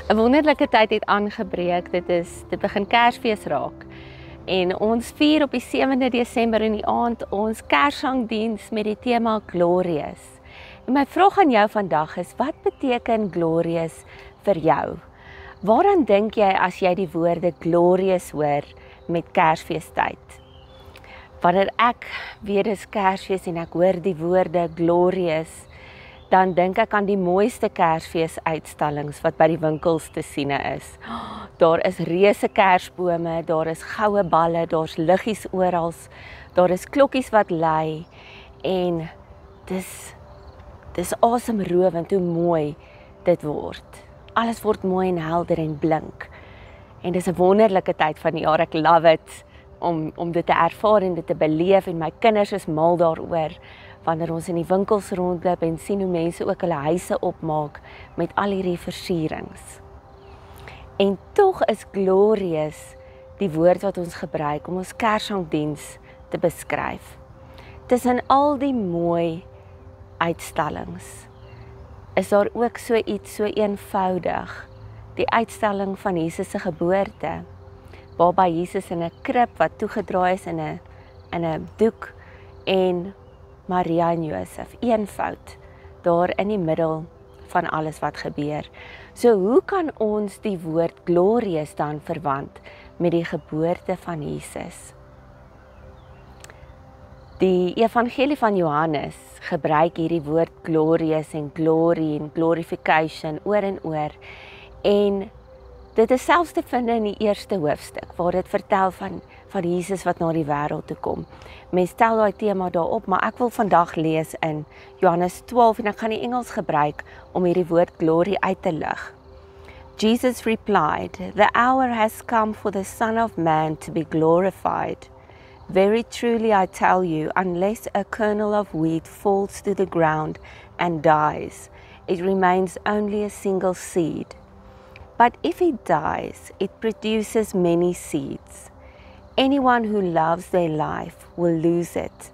'n wonderlike tyd het aangebreek. Dit begin Kersfees raak. En ons vier op die 7de Desember in die aand ons Kerssangdiens met die tema Glorious. En my vraag aan jou vandag is, wat beteken Glorious vir jou? Waaraan dink jy as jy die woorde Glorious hoor met Kersfeestyd? Wanneer ek weer is Kersfees en ek hoor die woorde Glorious, dan dink ek aan die mooiste Kersfeesuitstallings wat by die winkels te sien is. Daar is reuse kersbome, daar is goue balle, daar's liggies oral, daar is klokkies wat lui en dis asemrowend hoe mooi dit word. Alles word mooi en helder en blink. En dis 'n wonderlike tyd van die jaar. Ek love it om dit te ervaar en dit te beleef en my kinders is mal daaroor wanneer ons in die winkels rondloop en sien hoe mense ook hulle huise opmaak met al hierdie versierings. En tog is Glorious die woord wat ons gebruik om ons Kerssangdiens te beskryf. Tussen al die mooi uitstallings is daar ook so iets so eenvoudig, die uitstalling van Jesus se geboorte, waarby Jesus in 'n krib wat toegedraai is in 'n doek en Maria en Josef, eenvoud, daar in die middel van alles wat gebeur. So hoe kan ons die woord Glorious dan verwant met die geboorte van Jesus? Die Evangelie van Johannes gebruik hierdie woord Glorious en glory en glorification oor en oor. En dit is selfs te vind in die eerste hoofstuk, waar dit vertel van Jesus wat na die wêreld toe kom. Mens stel daai tema daarop, maar ek wil vandag lees in Johannes 12 en ek gaan die Engels gebruik om hierdie woord glory uit te lig. Jesus replied, "The hour has come for the Son of Man to be glorified. Very truly I tell you, unless a kernel of wheat falls to the ground and dies, it remains only a single seed. But if it dies, it produces many seeds. Anyone who loves their life will lose it,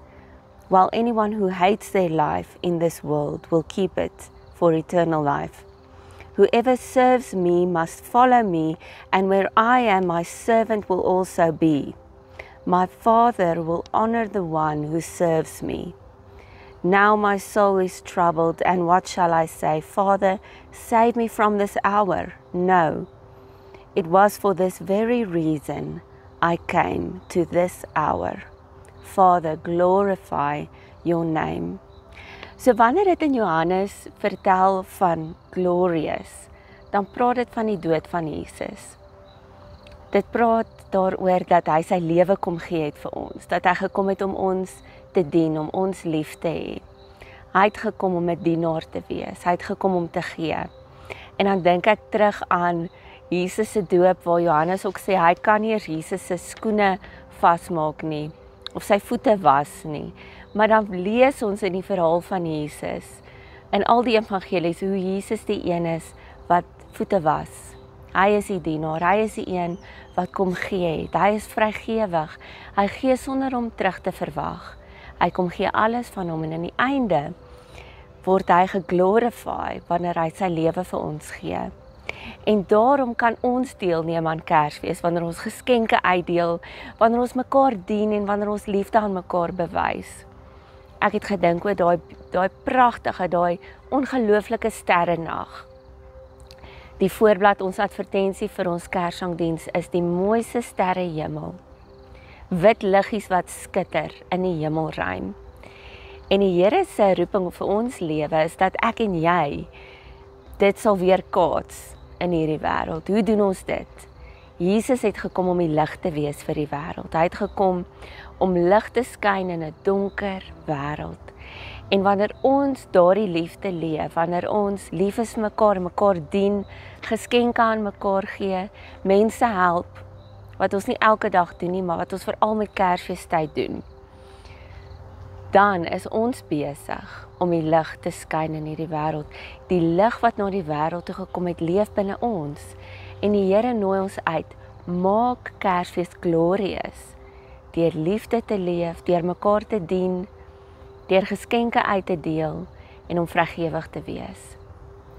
while anyone who hates their life in this world will keep it for eternal life. Whoever serves me must follow me, and where I am, my servant will also be. My Father will honor the one who serves me. Now my soul is troubled, and what shall I say? Father, save me from this hour. No, it was for this very reason I came to this hour. Father, glorify your name." So wanneer dit in Johannes vertel van Glorious, dan praat dit van die dood van Jesus. Dit praat daaroor dat hy sy lewe kom gee het vir ons, dat hy gekom het om ons te dien, om ons lief te hê. Hy het gekom om 'n dienaar te wees, hy het gekom om te gee. En dan dink ek terug aan Jesus se doop, waar Johannes ook sê, hy kan nie eers Jesus se skoene vasmaak nie, of sy voete was nie. Maar dan lees ons in die verhaal van Jesus, in al die evangelies, hoe Jesus die een is wat voete was. Hy is die dienaar, hy is die een wat kom gee het, hy is vrygewig, hy gee sonder om terug te verwag. Hy kom gee alles van hom en in die einde word hy geglorify wanneer hy sy lewe vir ons gee. En daarom kan ons deelneem aan Kersfees, wanneer ons geskenke uitdeel, wanneer ons mekaar dien en wanneer ons liefde aan mekaar bewys. Ek het gedink oor daai pragtige, daai ongelooflike sterrenag. Die voorblad, ons advertensie vir ons Kerssangdiens is die mooiste sterrehemel. Wit liggies wat skitter in die hemelruim. En die Here se roeping vir ons lewe is dat ek en jy dit sal weer kaats in hierdie wêreld. Hoe doen ons dit? Jesus het gekom om die lig te wees vir die wêreld. Hy het gekom om lig te skyn in 'n donker wêreld. En wanneer ons daardie liefde leef, wanneer ons lief is vir mekaar dien, geskenke aan mekaar gee, mense help, wat ons nie elke dag doen nie, maar wat ons veral met Kersfeestyd doen, dan is ons besig om die lig te skyn in hierdie wêreld. Die lig wat na die wêreld toe gekom het, leef binne ons. En die Here nooi ons uit, maak Kersfees glorious, deur liefde te leef, deur mekaar te dien, deur geskenke uit te deel en om vrygewig te wees.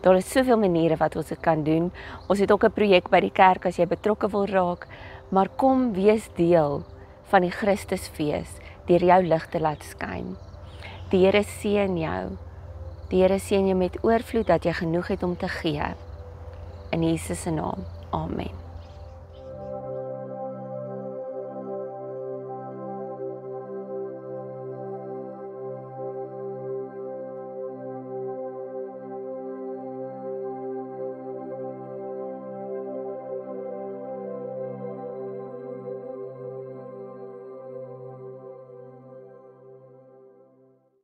Daar is soveel maniere wat ons dit kan doen. Ons het ook 'n projek by die kerk as jy betrokke wil raak, maar kom wees deel van die Christusfees deur jou lig te laat skyn. Die Here seën jou. Die Here seën jou met oorvloed dat jy genoeg het om te gee. In Jesus se naam. Amen.